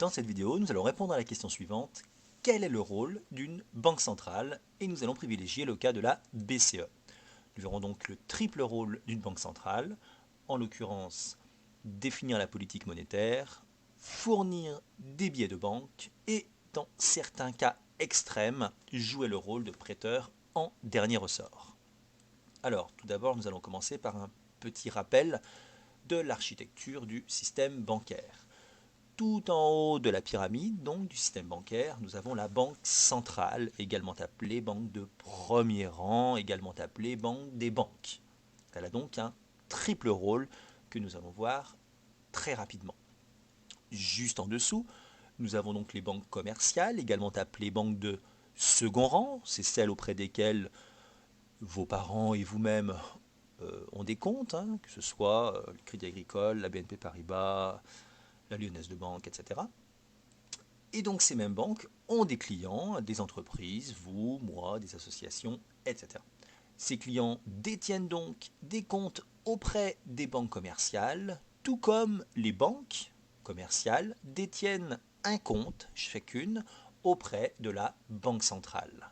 Dans cette vidéo, nous allons répondre à la question suivante. Quel est le rôle d'une banque centrale? Et nous allons privilégier le cas de la BCE. Nous verrons donc le triple rôle d'une banque centrale, en l'occurrence définir la politique monétaire, fournir des billets de banque et, dans certains cas extrêmes, jouer le rôle de prêteur en dernier ressort. Alors, tout d'abord, nous allons commencer par un petit rappel de l'architecture du système bancaire. Tout en haut de la pyramide, donc du système bancaire, nous avons la banque centrale, également appelée banque de premier rang, également appelée banque des banques. Elle a donc un triple rôle que nous allons voir très rapidement. Juste en dessous, nous avons donc les banques commerciales, également appelées banques de second rang. C'est celles auprès desquelles vos parents et vous-même ont des comptes, hein, que ce soit le Crédit Agricole, la BNP Paribas, la Lyonnaise de Banque, etc. Et donc ces mêmes banques ont des clients, des entreprises, vous, moi, des associations, etc. Ces clients détiennent donc des comptes auprès des banques commerciales, tout comme les banques commerciales détiennent un compte chacune auprès de la banque centrale.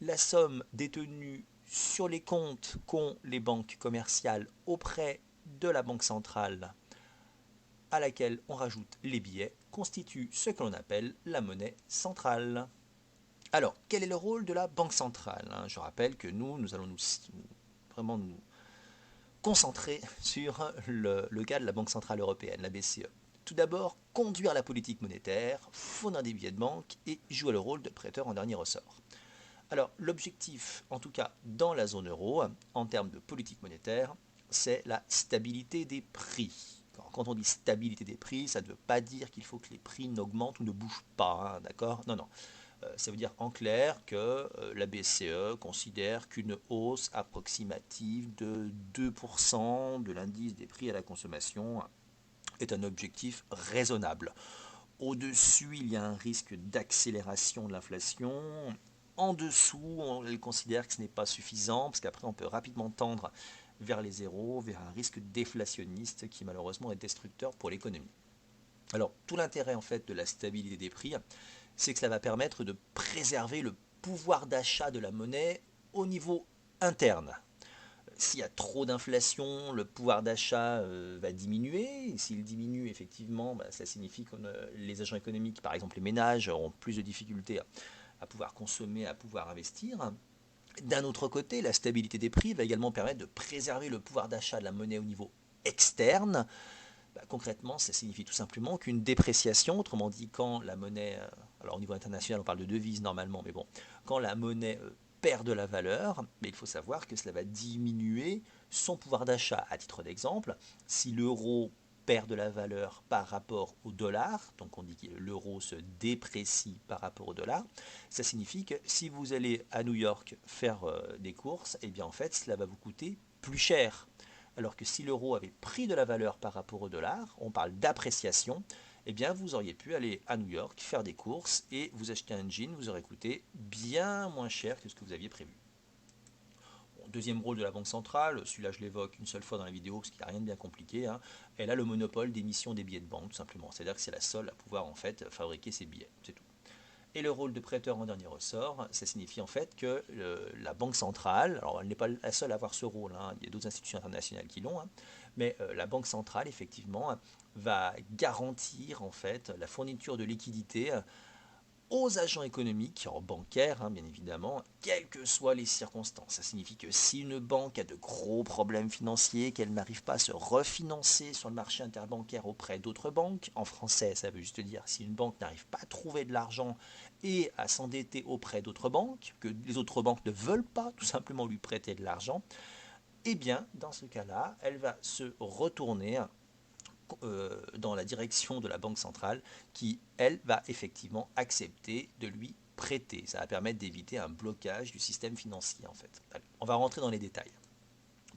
La somme détenue sur les comptes qu'ont les banques commerciales auprès de la banque centrale à laquelle on rajoute les billets constitue ce que l'on appelle la monnaie centrale. Alors, quel est le rôle de la banque centrale? Je rappelle que nous allons vraiment nous concentrer sur le cas de la Banque centrale européenne, la BCE. Tout d'abord, conduire la politique monétaire, fournir des billets de banque et jouer le rôle de prêteur en dernier ressort. Alors, l'objectif, en tout cas dans la zone euro, en termes de politique monétaire, c'est la stabilité des prix. Alors, quand on dit stabilité des prix, ça ne veut pas dire qu'il faut que les prix n'augmentent ou ne bougent pas, hein, d'accord? Non, non. Ça veut dire en clair que la BCE considère qu'une hausse approximative de 2% de l'indice des prix à la consommation est un objectif raisonnable. Au-dessus, il y a un risque d'accélération de l'inflation. En dessous, elle considère que ce n'est pas suffisant, parce qu'après, on peut rapidement tendre vers les zéros, vers un risque déflationniste qui malheureusement est destructeur pour l'économie. Alors, tout l'intérêt en fait de la stabilité des prix, c'est que cela va permettre de préserver le pouvoir d'achat de la monnaie au niveau interne. S'il y a trop d'inflation, le pouvoir d'achat va diminuer. Et s'il diminue, effectivement, ça signifie que les agents économiques, par exemple les ménages, auront plus de difficultés à pouvoir consommer, à pouvoir investir. D'un autre côté, la stabilité des prix va également permettre de préserver le pouvoir d'achat de la monnaie au niveau externe. Concrètement, ça signifie tout simplement qu'une dépréciation, autrement dit quand la monnaie, alors au niveau international on parle de devise normalement, mais bon, quand la monnaie perd de la valeur, mais il faut savoir que cela va diminuer son pouvoir d'achat. À titre d'exemple, si l'euro perd de la valeur par rapport au dollar, donc on dit que l'euro se déprécie par rapport au dollar, ça signifie que si vous allez à New York faire des courses, et bien en fait cela va vous coûter plus cher. Alors que si l'euro avait pris de la valeur par rapport au dollar, on parle d'appréciation, eh bien vous auriez pu aller à New York, faire des courses et vous acheter un jean vous aurait coûté bien moins cher que ce que vous aviez prévu. Bon, deuxième rôle de la Banque centrale, celui-là je l'évoque une seule fois dans la vidéo parce qu'il n'y a rien de bien compliqué, hein. Elle a le monopole d'émission des billets de banque tout simplement, c'est-à-dire que c'est la seule à pouvoir en fait fabriquer ses billets, c'est tout. Et le rôle de prêteur en dernier ressort, ça signifie en fait que la Banque centrale, alors elle n'est pas la seule à avoir ce rôle, hein, il y a d'autres institutions internationales qui l'ont, hein, mais la Banque centrale effectivement va garantir en fait la fourniture de liquidités aux agents économiques, en bancaires bien évidemment, quelles que soient les circonstances. Ça signifie que si une banque a de gros problèmes financiers, qu'elle n'arrive pas à se refinancer sur le marché interbancaire auprès d'autres banques, en français ça veut juste dire si une banque n'arrive pas à trouver de l'argent et à s'endetter auprès d'autres banques, que les autres banques ne veulent pas tout simplement lui prêter de l'argent, eh bien dans ce cas-là, elle va se retourner dans la direction de la Banque centrale qui, elle, va effectivement accepter de lui prêter. Ça va permettre d'éviter un blocage du système financier en fait. Allez, on va rentrer dans les détails.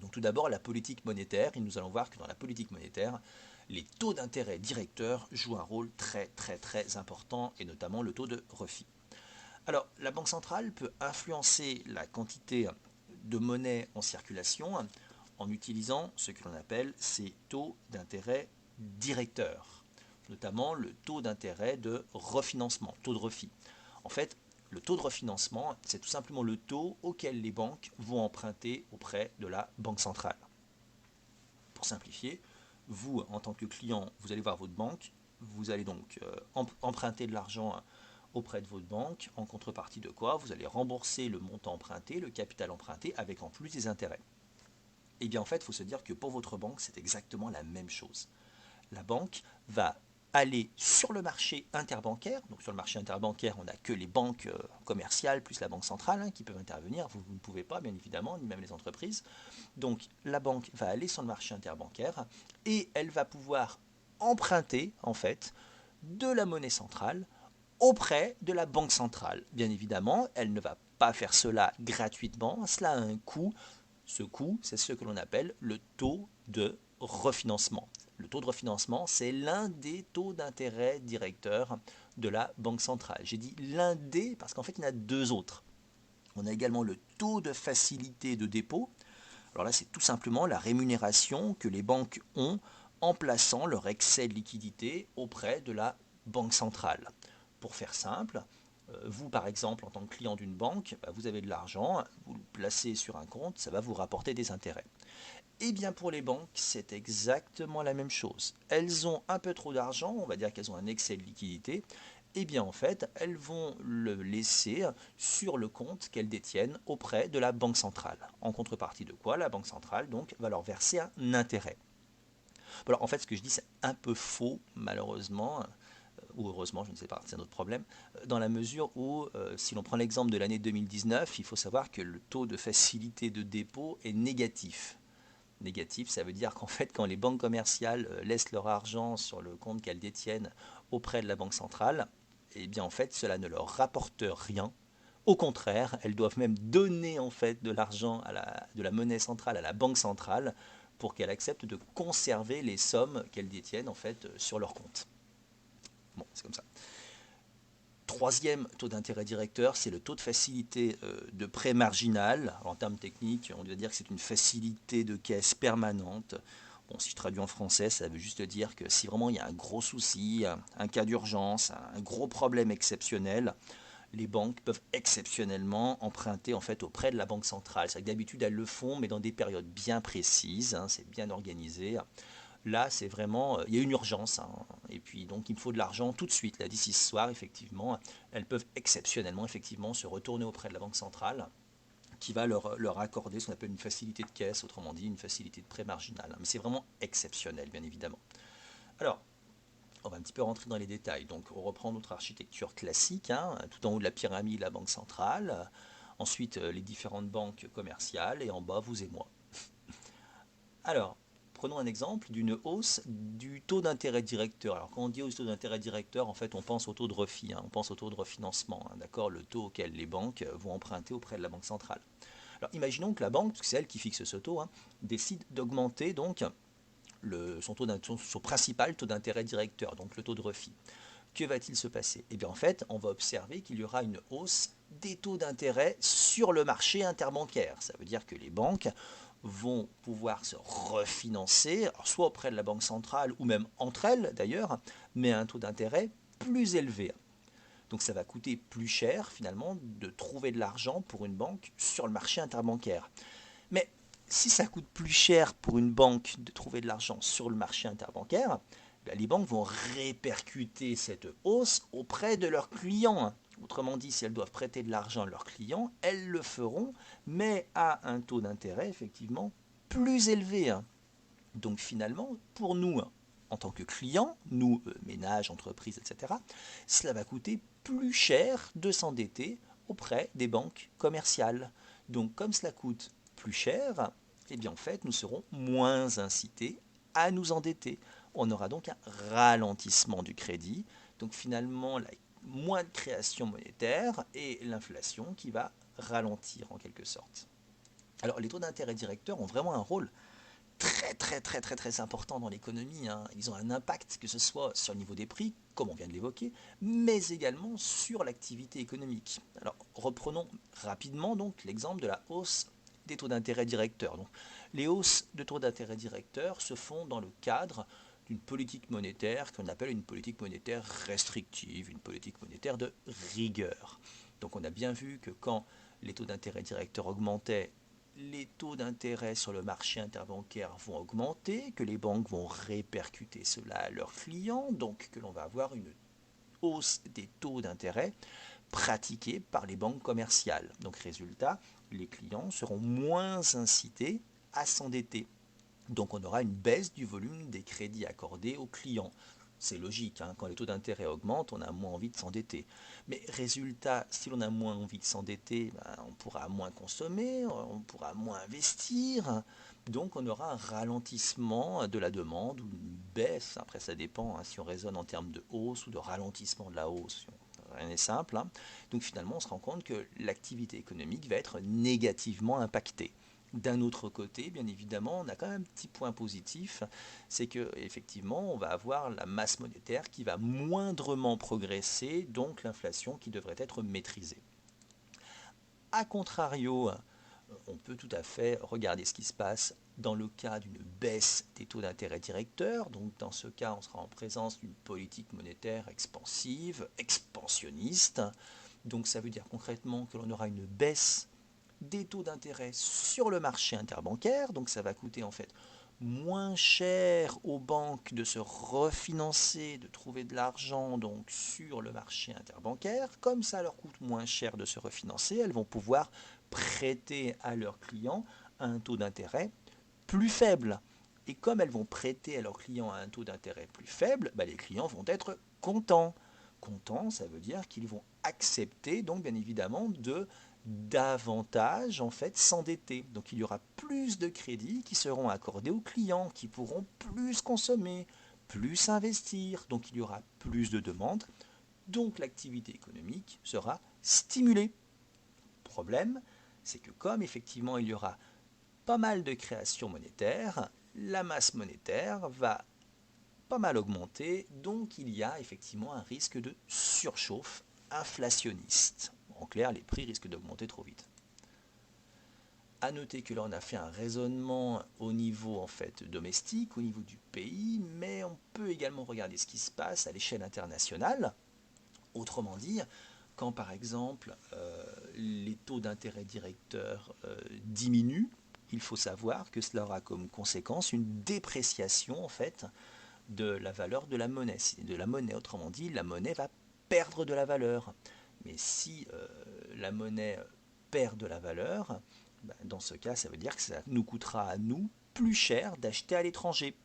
Donc tout d'abord la politique monétaire, et nous allons voir que dans la politique monétaire, les taux d'intérêt directeurs jouent un rôle très très très important, et notamment le taux de refit. Alors la Banque centrale peut influencer la quantité de monnaie en circulation en utilisant ce que l'on appelle ces taux d'intérêt directeurs. notamment le taux d'intérêt de refinancement, taux de refi. En fait, le taux de refinancement, c'est tout simplement le taux auquel les banques vont emprunter auprès de la banque centrale. Pour simplifier, vous, en tant que client, vous allez voir votre banque, vous allez donc emprunter de l'argent auprès de votre banque, en contrepartie de quoi vous allez rembourser le montant emprunté, le capital emprunté, avec en plus des intérêts. Et bien en fait, il faut se dire que pour votre banque, c'est exactement la même chose. La banque va aller sur le marché interbancaire. Donc sur le marché interbancaire, on n'a que les banques commerciales plus la banque centrale qui peuvent intervenir. Vous ne pouvez pas, bien évidemment, ni même les entreprises. Donc la banque va aller sur le marché interbancaire et elle va pouvoir emprunter en fait de la monnaie centrale auprès de la banque centrale. Bien évidemment, elle ne va pas faire cela gratuitement, cela a un coût. Ce coût, c'est ce que l'on appelle le taux de refinancement. Le taux de refinancement, c'est l'un des taux d'intérêt directeurs de la Banque centrale. J'ai dit l'un des parce qu'en fait, il y en a deux autres. On a également le taux de facilité de dépôt. Alors là, c'est tout simplement la rémunération que les banques ont en plaçant leur excès de liquidité auprès de la Banque centrale. Pour faire simple, vous par exemple en tant que client d'une banque, vous avez de l'argent, vous le placez sur un compte, ça va vous rapporter des intérêts. Et bien pour les banques, c'est exactement la même chose. Elles ont un peu trop d'argent, on va dire qu'elles ont un excès de liquidité, et bien en fait, elles vont le laisser sur le compte qu'elles détiennent auprès de la banque centrale. En contrepartie de quoi, la banque centrale donc va leur verser un intérêt. Alors en fait, ce que je dis, c'est un peu faux, malheureusement, ou heureusement, je ne sais pas, c'est un autre problème, dans la mesure où, si l'on prend l'exemple de l'année 2019, il faut savoir que le taux de facilité de dépôt est négatif. Négatif, ça veut dire qu'en fait, quand les banques commerciales laissent leur argent sur le compte qu'elles détiennent auprès de la banque centrale, eh bien en fait, cela ne leur rapporte rien. Au contraire, elles doivent même donner en fait de l'argent de la monnaie centrale à la banque centrale pour qu'elle accepte de conserver les sommes qu'elles détiennent en fait sur leur compte. Bon, c'est comme ça. Troisième taux d'intérêt directeur, c'est le taux de facilité de prêt marginal. Alors, en termes techniques, on doit dire que c'est une facilité de caisse permanente. Bon, si je traduis en français, ça veut juste dire que si vraiment il y a un gros souci, un cas d'urgence, un gros problème exceptionnel, les banques peuvent exceptionnellement emprunter en fait auprès de la banque centrale. C'est que d'habitude elles le font, mais dans des périodes bien précises, c'est bien organisé. Là, c'est vraiment, il y a une urgence, et puis donc il me faut de l'argent tout de suite. Là, d'ici ce soir, effectivement, elles peuvent exceptionnellement, effectivement, se retourner auprès de la banque centrale, qui va leur accorder ce qu'on appelle une facilité de caisse, autrement dit, une facilité de prêt marginal. Mais c'est vraiment exceptionnel, bien évidemment. Alors, on va un petit peu rentrer dans les détails. Donc, on reprend notre architecture classique, tout en haut de la pyramide, la banque centrale, ensuite les différentes banques commerciales, et en bas, vous et moi. Alors, prenons un exemple d'une hausse du taux d'intérêt directeur. Alors, quand on dit hausse du taux d'intérêt directeur, en fait, on pense au taux de refi, on pense au taux de refinancement, d'accord, le taux auquel les banques vont emprunter auprès de la banque centrale. Alors, imaginons que la banque, parce que c'est elle qui fixe ce taux, décide d'augmenter donc son principal taux d'intérêt directeur, donc le taux de refi. Que va-t-il se passer? Eh bien, en fait, on va observer qu'il y aura une hausse des taux d'intérêt sur le marché interbancaire. Ça veut dire que les banques vont pouvoir se refinancer, soit auprès de la banque centrale ou même entre elles d'ailleurs, mais à un taux d'intérêt plus élevé. Donc ça va coûter plus cher finalement de trouver de l'argent pour une banque sur le marché interbancaire. Mais si ça coûte plus cher pour une banque de trouver de l'argent sur le marché interbancaire, les banques vont répercuter cette hausse auprès de leurs clients. Autrement dit, si elles doivent prêter de l'argent à leurs clients, elles le feront, mais à un taux d'intérêt effectivement plus élevé. Donc finalement, pour nous, en tant que clients, nous, ménages, entreprises, etc., cela va coûter plus cher de s'endetter auprès des banques commerciales. Donc comme cela coûte plus cher, eh bien en fait, nous serons moins incités à nous endetter. On aura donc un ralentissement du crédit, donc finalement moins de création monétaire et l'inflation qui va ralentir en quelque sorte. Alors les taux d'intérêt directeurs ont vraiment un rôle très important dans l'économie. Ils ont un impact, que ce soit sur le niveau des prix, comme on vient de l'évoquer, mais également sur l'activité économique. Alors reprenons rapidement donc l'exemple de la hausse des taux d'intérêt directeurs. Donc, les hausses de taux d'intérêt directeurs se font dans le cadre d'une politique monétaire qu'on appelle une politique monétaire restrictive, une politique monétaire de rigueur. Donc on a bien vu que quand les taux d'intérêt directeurs augmentaient, les taux d'intérêt sur le marché interbancaire vont augmenter, que les banques vont répercuter cela à leurs clients, donc que l'on va avoir une hausse des taux d'intérêt pratiqués par les banques commerciales. Donc résultat, les clients seront moins incités à s'endetter. Donc on aura une baisse du volume des crédits accordés aux clients. C'est logique, hein, quand les taux d'intérêt augmentent, on a moins envie de s'endetter. Mais résultat, si l'on a moins envie de s'endetter, on pourra moins consommer, on pourra moins investir. Donc on aura un ralentissement de la demande ou une baisse. Après ça dépend, hein, si on raisonne en termes de hausse ou de ralentissement de la hausse. Rien n'est simple. Hein. Donc finalement on se rend compte que l'activité économique va être négativement impactée. D'un autre côté, bien évidemment, on a quand même un petit point positif, c'est que effectivement, on va avoir la masse monétaire qui va moindrement progresser, donc l'inflation qui devrait être maîtrisée. A contrario, on peut tout à fait regarder ce qui se passe dans le cas d'une baisse des taux d'intérêt directeurs. Donc dans ce cas, on sera en présence d'une politique monétaire expansive, expansionniste. Donc ça veut dire concrètement que l'on aura une baisse des taux d'intérêt sur le marché interbancaire, donc ça va coûter en fait moins cher aux banques de se refinancer, de trouver de l'argent donc sur le marché interbancaire. Comme ça leur coûte moins cher de se refinancer, elles vont pouvoir prêter à leurs clients à un taux d'intérêt plus faible. Et comme elles vont prêter à leurs clients à un taux d'intérêt plus faible, les clients vont être contents. Contents, ça veut dire qu'ils vont accepter donc bien évidemment de davantage en fait s'endetter. Donc il y aura plus de crédits qui seront accordés aux clients, qui pourront plus consommer, plus investir. Donc il y aura plus de demandes. Donc l'activité économique sera stimulée. Problème, c'est que comme effectivement il y aura pas mal de création monétaire, la masse monétaire va pas mal augmenter, donc il y a effectivement un risque de surchauffe inflationniste. En clair, les prix risquent d'augmenter trop vite. A noter que là on a fait un raisonnement au niveau en fait domestique, au niveau du pays, mais on peut également regarder ce qui se passe à l'échelle internationale. Autrement dit, quand par exemple les taux d'intérêt directeurs diminuent, il faut savoir que cela aura comme conséquence une dépréciation en fait de la valeur de la monnaie. De la monnaie, autrement dit, la monnaie va perdre de la valeur. Mais si la monnaie perd de la valeur, dans ce cas, ça veut dire que ça nous coûtera à nous plus cher d'acheter à l'étranger.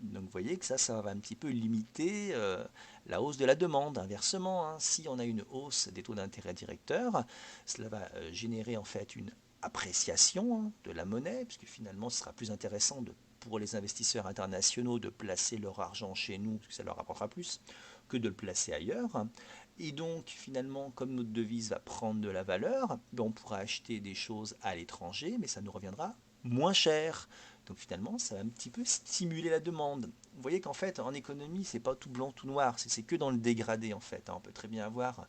Donc vous voyez que ça va un petit peu limiter la hausse de la demande. Inversement, hein, si on a une hausse des taux d'intérêt directeurs, cela va générer en fait une appréciation hein, de la monnaie, puisque finalement ce sera plus intéressant pour les investisseurs internationaux de placer leur argent chez nous, parce que ça leur rapportera plus, que de le placer ailleurs. Et donc finalement, comme notre devise va prendre de la valeur, on pourra acheter des choses à l'étranger, mais ça nous reviendra moins cher. Donc finalement, ça va un petit peu stimuler la demande. Vous voyez qu'en fait, en économie, c'est pas tout blanc, tout noir, c'est que dans le dégradé en fait. On peut très bien avoir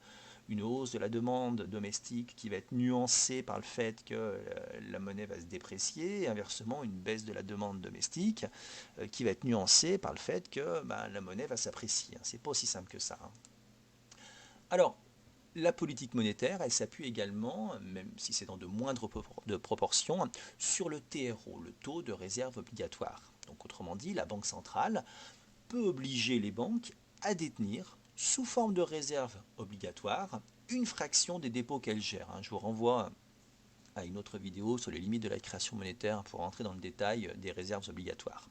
une hausse de la demande domestique qui va être nuancée par le fait que la monnaie va se déprécier, et inversement une baisse de la demande domestique qui va être nuancée par le fait que la monnaie va s'apprécier. C'est pas aussi simple que ça. Hein. Alors, la politique monétaire, elle s'appuie également, même si c'est dans de moindres proportions, sur le TRO, le taux de réserve obligatoire. Donc autrement dit, la Banque centrale peut obliger les banques à détenir, sous forme de réserve obligatoire, une fraction des dépôts qu'elles gèrent. Je vous renvoie à une autre vidéo sur les limites de la création monétaire pour entrer dans le détail des réserves obligatoires.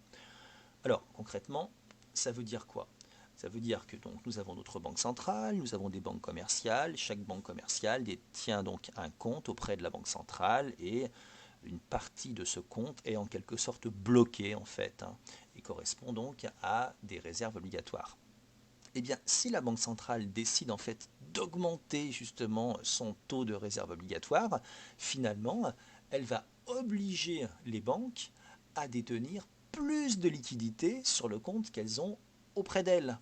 Alors concrètement, ça veut dire quoi ? Ça veut dire que donc, nous avons notre banque centrale, nous avons des banques commerciales, chaque banque commerciale détient donc un compte auprès de la banque centrale et une partie de ce compte est en quelque sorte bloquée en fait et correspond donc à des réserves obligatoires. Eh bien, si la banque centrale décide en fait d'augmenter justement son taux de réserve obligatoire, finalement, elle va obliger les banques à détenir plus de liquidités sur le compte qu'elles ont auprès d'elles.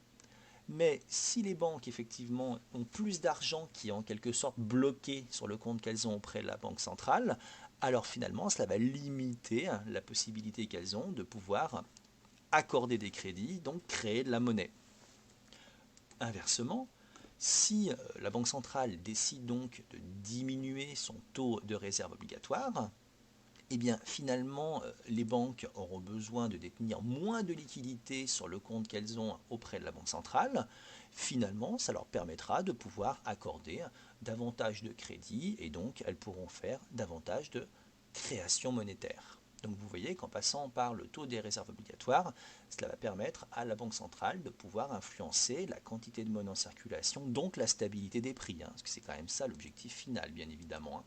Mais si les banques effectivement ont plus d'argent qui est en quelque sorte bloqué sur le compte qu'elles ont auprès de la banque centrale, alors finalement cela va limiter la possibilité qu'elles ont de pouvoir accorder des crédits, donc créer de la monnaie. Inversement, si la Banque centrale décide donc de diminuer son taux de réserve obligatoire, eh bien finalement les banques auront besoin de détenir moins de liquidités sur le compte qu'elles ont auprès de la Banque centrale. Finalement, ça leur permettra de pouvoir accorder davantage de crédits et donc elles pourront faire davantage de création monétaire. Donc vous voyez qu'en passant par le taux des réserves obligatoires, cela va permettre à la Banque centrale de pouvoir influencer la quantité de monnaie en circulation, donc la stabilité des prix, parce que c'est quand même ça l'objectif final, bien évidemment.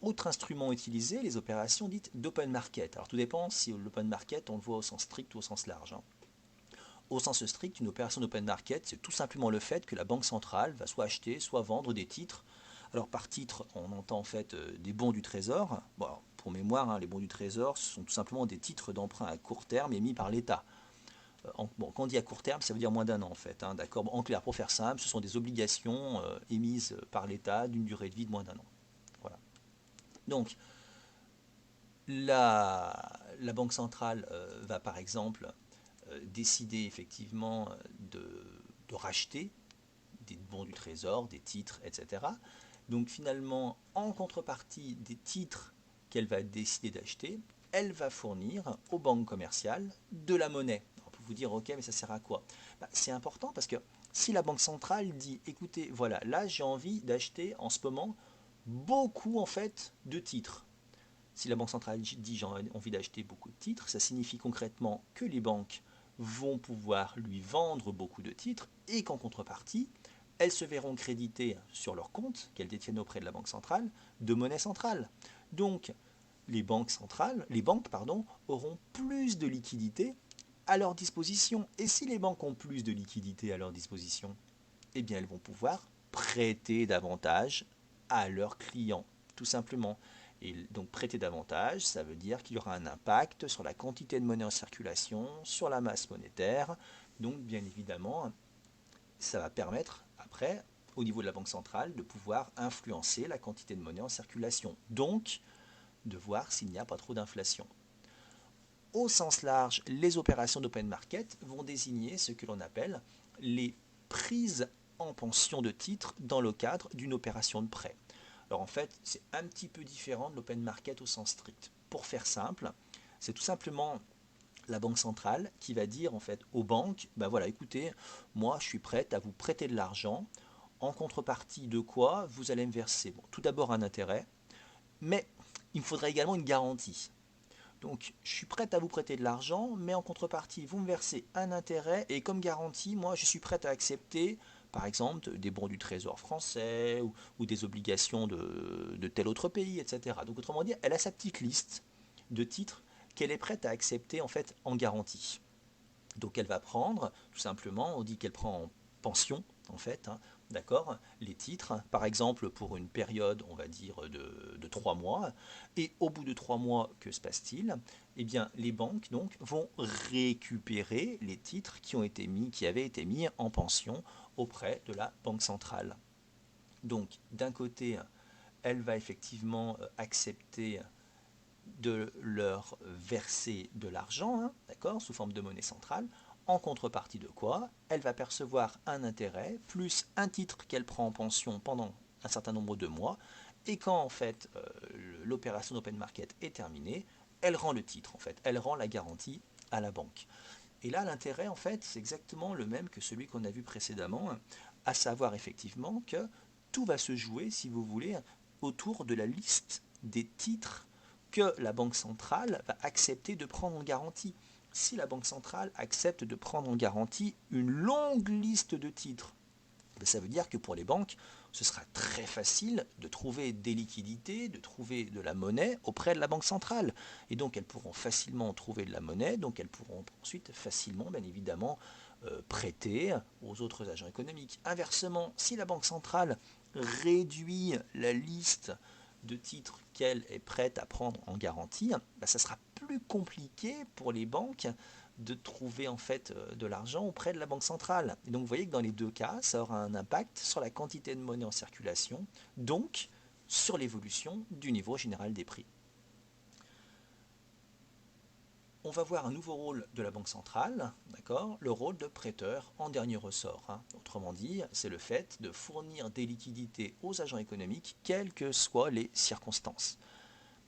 Autre instrument utilisé, les opérations dites d'open market. Alors tout dépend si l'open market on le voit au sens strict ou au sens large. Au sens strict, une opération d'open market, c'est tout simplement le fait que la banque centrale va soit acheter, soit vendre des titres. Alors par titre, on entend en fait des bons du trésor. Bon, pour mémoire, les bons du trésor, ce sont tout simplement des titres d'emprunt à court terme émis par l'État. Bon, quand on dit à court terme, ça veut dire moins d'un an en fait. D'accord. Bon, en clair, pour faire simple, ce sont des obligations émises par l'État d'une durée de vie de moins d'un an. Voilà. Donc, la Banque centrale va par exemple décider effectivement de racheter des bons du trésor, des titres, etc. Donc finalement, en contrepartie des titres qu'elle va décider d'acheter, elle va fournir aux banques commerciales de la monnaie. On peut vous dire, ok, mais ça sert à quoi? C'est important parce que si la Banque centrale dit, écoutez, voilà, là j'ai envie d'acheter en ce moment beaucoup en fait de titres. Si la Banque centrale dit j'ai envie d'acheter beaucoup de titres, ça signifie concrètement que les banques vont pouvoir lui vendre beaucoup de titres et qu'en contrepartie, elles se verront créditées sur leur compte qu'elles détiennent auprès de la Banque centrale de monnaie centrale. Donc, les banques auront plus de liquidités à leur disposition. Et si les banques ont plus de liquidités à leur disposition, eh bien elles vont pouvoir prêter davantage à leurs clients, tout simplement. Et donc prêter davantage, ça veut dire qu'il y aura un impact sur la quantité de monnaie en circulation, sur la masse monétaire. Donc bien évidemment, ça va permettre après, au niveau de la Banque centrale, de pouvoir influencer la quantité de monnaie en circulation. Donc de voir s'il n'y a pas trop d'inflation. Au sens large, les opérations d'open market vont désigner ce que l'on appelle les prises en pension de titres dans le cadre d'une opération de prêt. Alors en fait, c'est un petit peu différent de l'open market au sens strict. Pour faire simple, c'est tout simplement la banque centrale qui va dire en fait aux banques, ben voilà, écoutez, moi je suis prête à vous prêter de l'argent, en contrepartie de quoi vous allez me verser tout d'abord un intérêt, mais il me faudrait également une garantie. Donc, je suis prête à vous prêter de l'argent, mais en contrepartie, vous me versez un intérêt et comme garantie, moi, je suis prête à accepter, par exemple, des bons du Trésor français ou des obligations de tel autre pays, etc. Donc, autrement dit, elle a sa petite liste de titres qu'elle est prête à accepter en fait en garantie. Donc, elle va prendre, tout simplement, on dit qu'elle prend en pension, en fait, d'accord, les titres, par exemple pour une période, on va dire, de 3 mois, et au bout de 3 mois, que se passe-t-il? Eh bien, les banques donc vont récupérer les titres qui avaient été mis en pension auprès de la Banque centrale. Donc, d'un côté, elle va effectivement accepter de leur verser de l'argent, d'accord, sous forme de monnaie centrale, en contrepartie de quoi elle va percevoir un intérêt plus un titre qu'elle prend en pension pendant un certain nombre de mois, et quand en fait l'opération d'open market est terminée, elle rend le titre, en fait, elle rend la garantie à la banque. Et là, l'intérêt, en fait, c'est exactement le même que celui qu'on a vu précédemment, à savoir effectivement que tout va se jouer, si vous voulez, autour de la liste des titres que la Banque centrale va accepter de prendre en garantie. Si la Banque centrale accepte de prendre en garantie une longue liste de titres, ça veut dire que pour les banques, ce sera très facile de trouver des liquidités, de trouver de la monnaie auprès de la Banque centrale. Et donc elles pourront facilement trouver de la monnaie, donc elles pourront ensuite facilement, bien évidemment, prêter aux autres agents économiques. Inversement, si la Banque centrale réduit la liste de titres qu'elle est prête à prendre en garantie, ça sera plus compliqué pour les banques de trouver en fait de l'argent auprès de la banque centrale. Et donc vous voyez que dans les deux cas, ça aura un impact sur la quantité de monnaie en circulation, donc sur l'évolution du niveau général des prix. on va voir un nouveau rôle de la Banque centrale, d'accord, le rôle de prêteur en dernier ressort. Autrement dit, c'est le fait de fournir des liquidités aux agents économiques, quelles que soient les circonstances.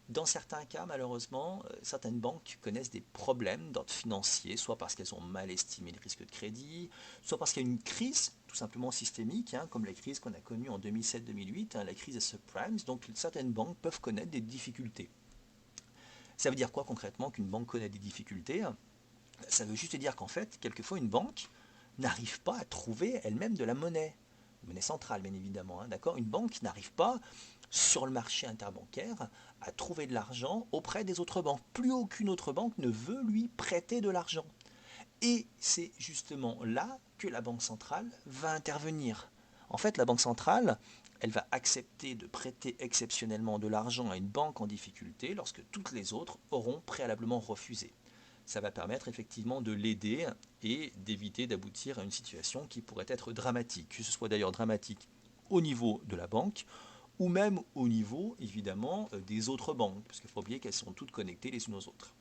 Dans certains cas, malheureusement, certaines banques connaissent des problèmes d'ordre financier, soit parce qu'elles ont mal estimé le risque de crédit, soit parce qu'il y a une crise tout simplement systémique, comme la crise qu'on a connue en 2007-2008, la crise des subprimes. Donc certaines banques peuvent connaître des difficultés. Ça veut dire quoi concrètement qu'une banque connaît des difficultés? Ça veut juste dire qu'en fait, quelquefois, une banque n'arrive pas à trouver elle-même de la monnaie centrale bien évidemment, d'accord. Une banque n'arrive pas sur le marché interbancaire à trouver de l'argent auprès des autres banques. Plus aucune autre banque ne veut lui prêter de l'argent. Et c'est justement là que la Banque centrale va intervenir. En fait, la Banque centrale, elle va accepter de prêter exceptionnellement de l'argent à une banque en difficulté lorsque toutes les autres auront préalablement refusé. Ça va permettre effectivement de l'aider et d'éviter d'aboutir à une situation qui pourrait être dramatique, que ce soit d'ailleurs dramatique au niveau de la banque ou même au niveau évidemment des autres banques, parce qu'il faut pas oublier qu'elles sont toutes connectées les unes aux autres.